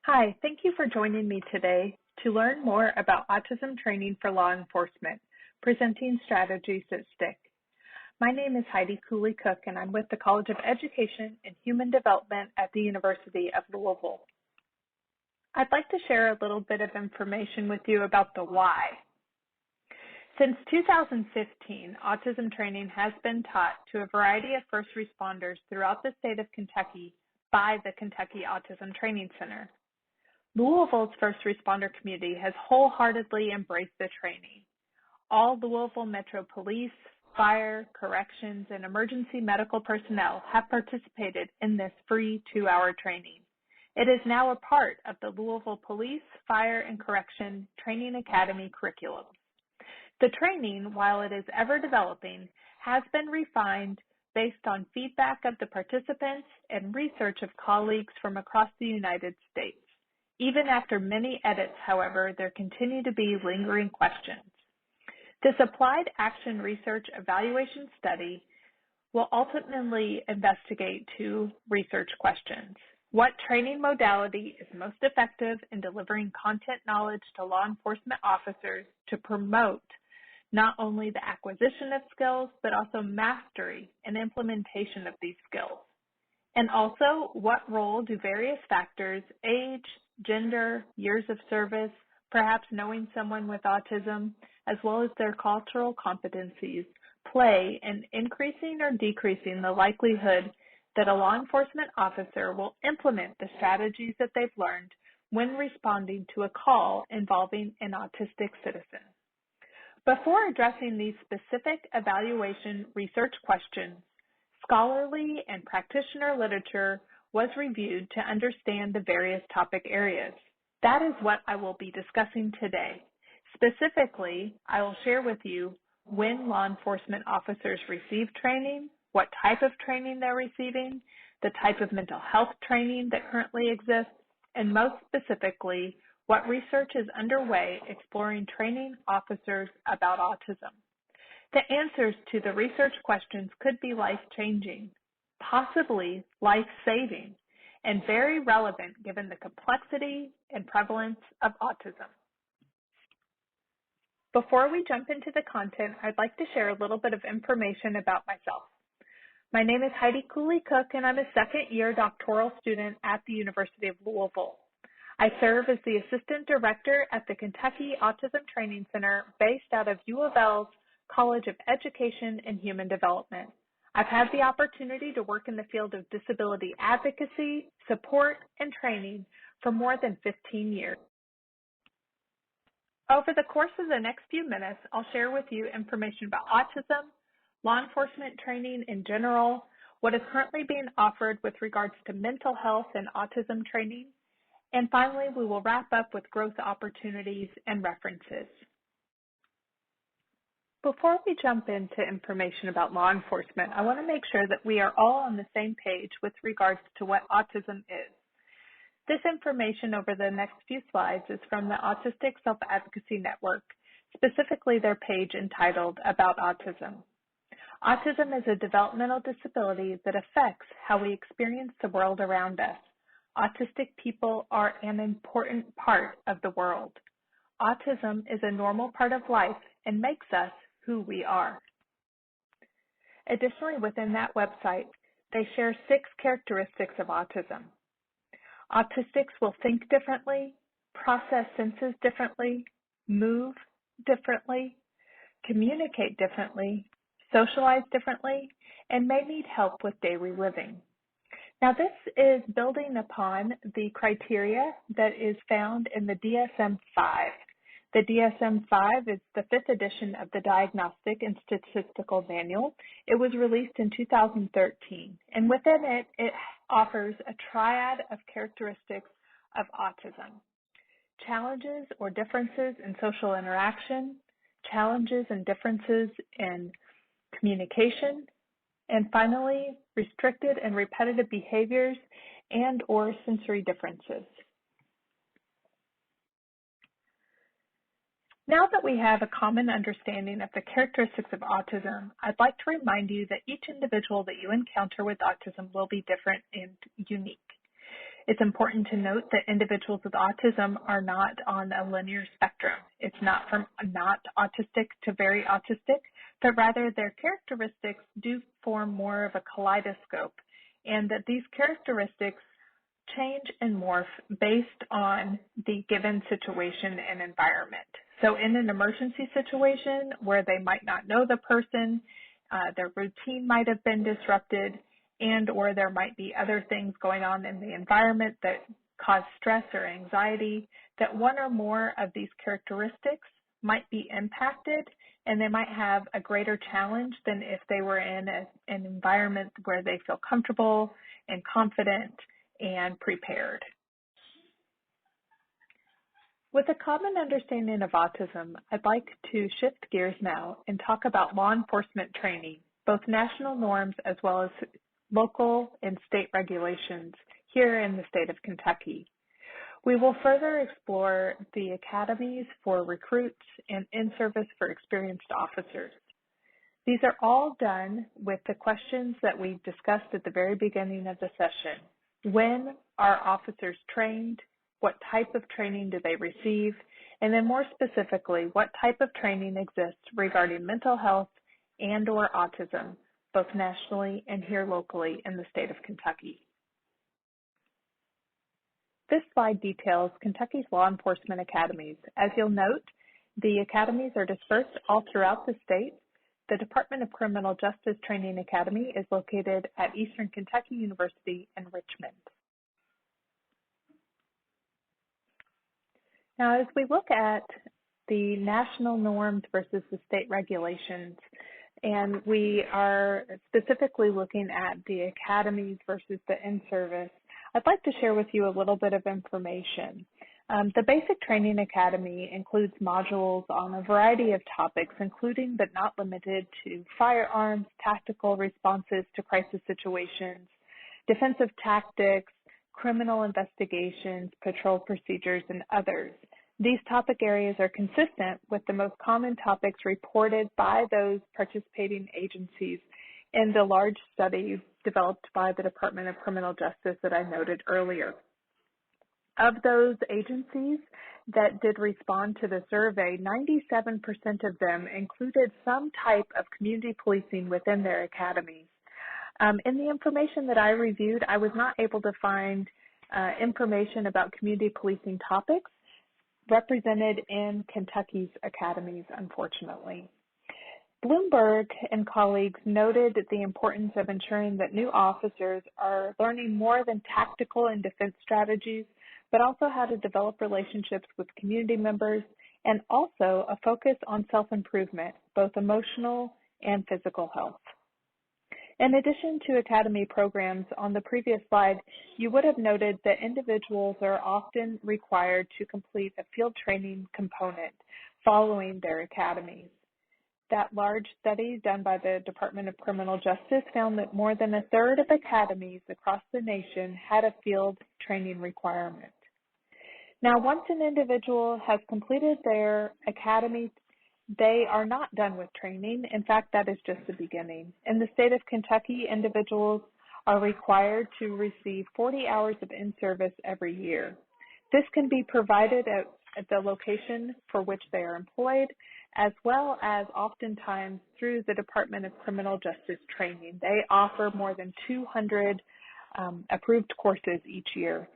Hi, thank you for joining me today to learn more about autism training for law enforcement, presenting strategies that stick. My name is Heidi CooleyCook, and I'm with the College of Education and Human Development at the University of Louisville. I'd like to share a little bit of information with you about the why. Since 2015, autism training has been taught to a variety of first responders throughout the state of Kentucky by the Kentucky Autism Training Center. Louisville's first responder community has wholeheartedly embraced the training. All Louisville Metro Police, fire, corrections, and emergency medical personnel have participated in this free 2-hour training. It is now a part of the Louisville Police, Fire, and Correction Training Academy curriculum. The training, while it is ever developing, has been refined based on feedback of the participants and research of colleagues from across the United States. Even after many edits, however, there continue to be lingering questions. This applied action research evaluation study will ultimately investigate 2 research questions. What training modality is most effective in delivering content knowledge to law enforcement officers to promote not only the acquisition of skills, but also mastery and implementation of these skills? And also, what role do various factors, age, gender, years of service, perhaps knowing someone with autism, as well as their cultural competencies, play in increasing or decreasing the likelihood that a law enforcement officer will implement the strategies that they've learned when responding to a call involving an autistic citizen? Before addressing these specific evaluation research questions, scholarly and practitioner literature was reviewed to understand the various topic areas. That is what I will be discussing today. Specifically, I will share with you when law enforcement officers receive training, what type of training they're receiving, the type of mental health training that currently exists, and most specifically, what research is underway exploring training officers about autism. The answers to the research questions could be life-changing, possibly life-saving, and very relevant given the complexity and prevalence of autism. Before we jump into the content, I'd like to share a little bit of information about myself. My name is Heidi CooleyCook, and I'm a second-year doctoral student at the University of Louisville. I serve as the Assistant Director at the Kentucky Autism Training Center based out of U of L's College of Education and Human Development. I've had the opportunity to work in the field of disability advocacy, support, and training for more than 15 years. Over the course of the next few minutes, I'll share with you information about autism, law enforcement training in general, what is currently being offered with regards to mental health and autism training, and finally, we will wrap up with growth opportunities and references. Before we jump into information about law enforcement, I want to make sure that we are all on the same page with regards to what autism is. This information over the next few slides is from the Autistic Self-Advocacy Network, specifically their page entitled About Autism. Autism is a developmental disability that affects how we experience the world around us. Autistic people are an important part of the world. Autism is a normal part of life and makes us who we are. Additionally, within that website, they share 6 characteristics of autism. Autistics will think differently, process senses differently, move differently, communicate differently, socialize differently, and may need help with daily living. Now, this is building upon the criteria that is found in the DSM-5. The DSM-5 is the 5th edition of the Diagnostic and Statistical Manual. It was released in 2013, and within it, it offers a triad of characteristics of autism: challenges or differences in social interaction, challenges and differences in communication, and finally, restricted and repetitive behaviors and or sensory differences. Now that we have a common understanding of the characteristics of autism, I'd like to remind you that each individual that you encounter with autism will be different and unique. It's important to note that individuals with autism are not on a linear spectrum. It's not from not autistic to very autistic, but rather their characteristics do form more of a kaleidoscope, and that these characteristics change and morph based on the given situation and environment. So in an emergency situation where they might not know the person, their routine might have been disrupted, and or there might be other things going on in the environment that cause stress or anxiety, that one or more of these characteristics might be impacted, and they might have a greater challenge than if they were in an environment where they feel comfortable and confident and prepared. With a common understanding of autism, I'd like to shift gears now and talk about law enforcement training, both national norms as well as local and state regulations here in the state of Kentucky. We will further explore the academies for recruits and in-service for experienced officers. These are all done with the questions that we discussed at the very beginning of the session. When are officers trained? What type of training do they receive? And then more specifically, what type of training exists regarding mental health and or autism, both nationally and here locally in the state of Kentucky. This slide details Kentucky's law enforcement academies. As you'll note, the academies are dispersed all throughout the state. The Department of Criminal Justice Training Academy is located at Eastern Kentucky University in Richmond. Now, as we look at the national norms versus the state regulations, and we are specifically looking at the academies versus the in-service, I'd like to share with you a little bit of information. The Basic Training Academy includes modules on a variety of topics, including but not limited to firearms, tactical responses to crisis situations, defensive tactics, criminal investigations, patrol procedures, and others. These topic areas are consistent with the most common topics reported by those participating agencies in the large study developed by the Department of Criminal Justice that I noted earlier. Of those agencies that did respond to the survey, 97% of them included some type of community policing within their academies. In the information that I reviewed, I was not able to find information about community policing topics represented in Kentucky's academies, unfortunately. Bloomberg and colleagues noted the importance of ensuring that new officers are learning more than tactical and defense strategies, but also how to develop relationships with community members, and also a focus on self-improvement, both emotional and physical health. In addition to academy programs, on the previous slide, you would have noted that individuals are often required to complete a field training component following their academies. That large study done by the Department of Criminal Justice found that more than a third of academies across the nation had a field training requirement. Now, once an individual has completed their academy, they are not done with training. In fact, that is just the beginning. In the state of Kentucky, individuals are required to receive 40 hours of in-service every year. This can be provided at the location for which they are employed, as well as oftentimes through the Department of Criminal Justice Training. They offer more than 200 approved courses each year.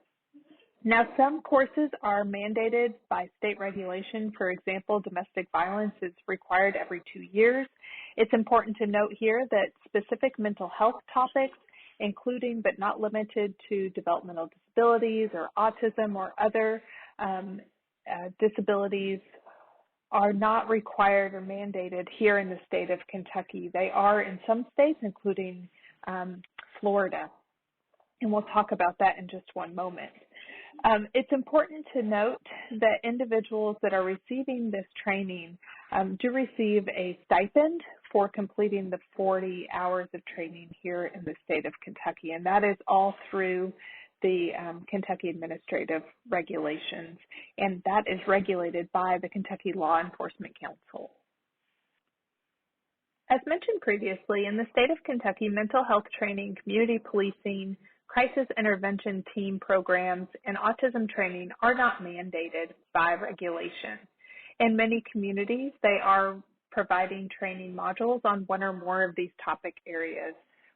Now, some courses are mandated by state regulation. For example, domestic violence is required every 2 years. It's important to note here that specific mental health topics, including but not limited to developmental disabilities or autism or other disabilities, are not required or mandated here in the state of Kentucky. They are in some states, including Florida. And we'll talk about that in just one moment. It's important to note that individuals that are receiving this training do receive a stipend for completing the 40 hours of training here in the state of Kentucky, and that is all through the Kentucky Administrative Regulations, and that is regulated by the Kentucky Law Enforcement Council. As mentioned previously, in the state of Kentucky, mental health training, community policing, crisis intervention team programs and autism training are not mandated by regulation. In many communities, they are providing training modules on one or more of these topic areas.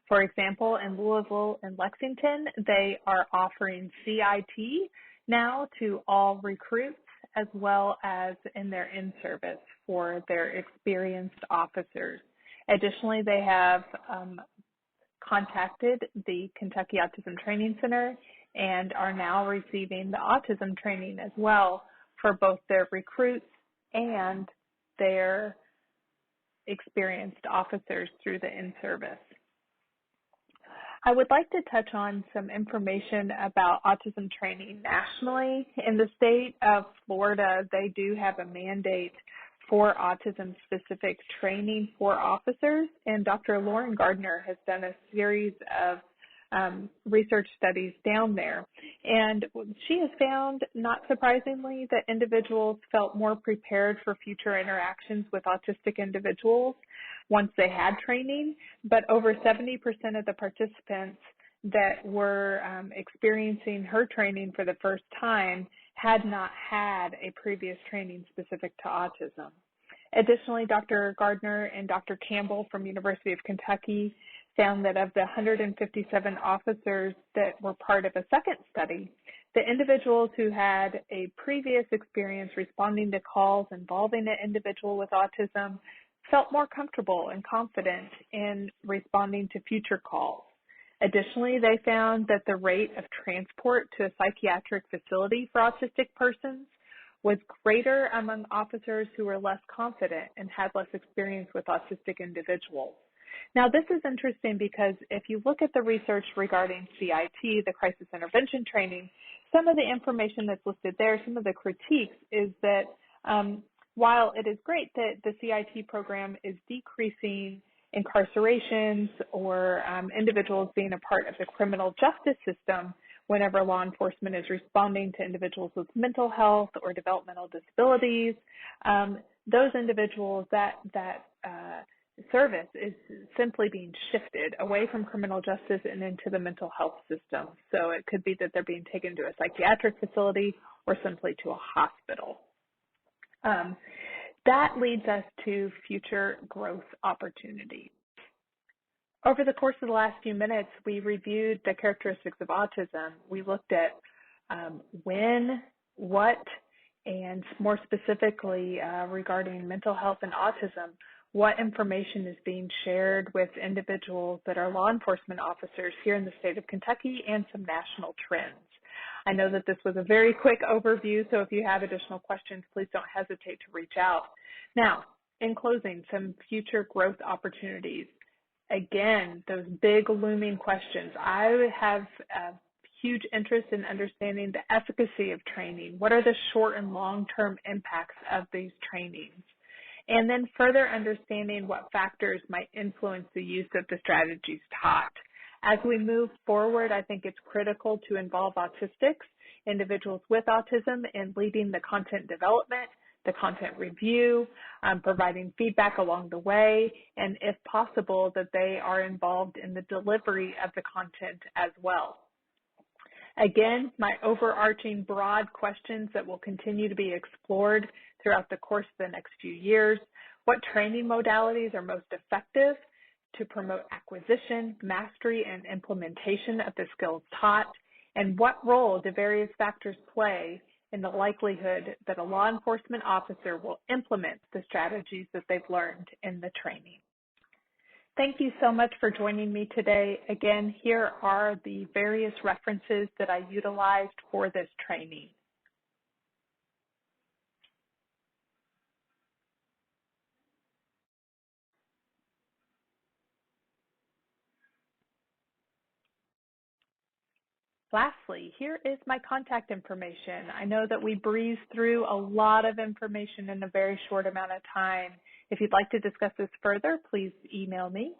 For example, in Louisville and Lexington, they are offering CIT now to all recruits as well as in their in-service for their experienced officers. Additionally, they have contacted the Kentucky Autism Training Center and are now receiving the autism training as well for both their recruits and their experienced officers through the in-service. I would like to touch on some information about autism training nationally. In the state of Florida, they do have a mandate for autism-specific training for officers, and Dr. Lauren Gardner has done a series of research studies down there. And she has found, not surprisingly, that individuals felt more prepared for future interactions with autistic individuals once they had training, but over 70% of the participants that were experiencing her training for the first time had not had a previous training specific to autism. Additionally, Dr. Gardner and Dr. Campbell from University of Kentucky found that of the 157 officers that were part of a second study, the individuals who had a previous experience responding to calls involving an individual with autism felt more comfortable and confident in responding to future calls. Additionally, they found that the rate of transport to a psychiatric facility for autistic persons was greater among officers who were less confident and had less experience with autistic individuals. Now, this is interesting because if you look at the research regarding CIT, the crisis intervention training, some of the information that's listed there, some of the critiques is that while it is great that the CIT program is decreasing incarcerations or individuals being a part of the criminal justice system whenever law enforcement is responding to individuals with mental health or developmental disabilities, those individuals, that service is simply being shifted away from criminal justice and into the mental health system. So it could be that they're being taken to a psychiatric facility or simply to a hospital. That leads us to future growth opportunities. Over the course of the last few minutes, we reviewed the characteristics of autism. We looked at when, what, and more specifically regarding mental health and autism, what information is being shared with individuals that are law enforcement officers here in the state of Kentucky and some national trends. I know that this was a very quick overview, so if you have additional questions, please don't hesitate to reach out. Now, in closing, some future growth opportunities. Again, those big looming questions. I have a huge interest in understanding the efficacy of training. What are the short and long-term impacts of these trainings? And then further understanding what factors might influence the use of the strategies taught. As we move forward, I think it's critical to involve autistics, individuals with autism, in leading the content development, the content review, providing feedback along the way, and if possible, that they are involved in the delivery of the content as well. Again, my overarching broad questions that will continue to be explored throughout the course of the next few years: what training modalities are most effective to promote acquisition, mastery, and implementation of the skills taught, and what role do various factors play in the likelihood that a law enforcement officer will implement the strategies that they've learned in the training. Thank you so much for joining me today. Again, here are the various references that I utilized for this training. Lastly, here is my contact information. I know that we breezed through a lot of information in a very short amount of time. If you'd like to discuss this further, please email me.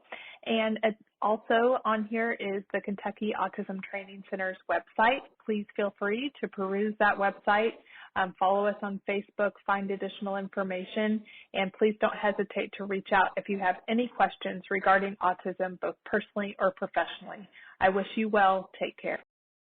And Also on here is the Kentucky Autism Training Center's website. Please feel free to peruse that website, follow us on Facebook, find additional information, and please don't hesitate to reach out if you have any questions regarding autism, both personally or professionally. I wish you well. Take care.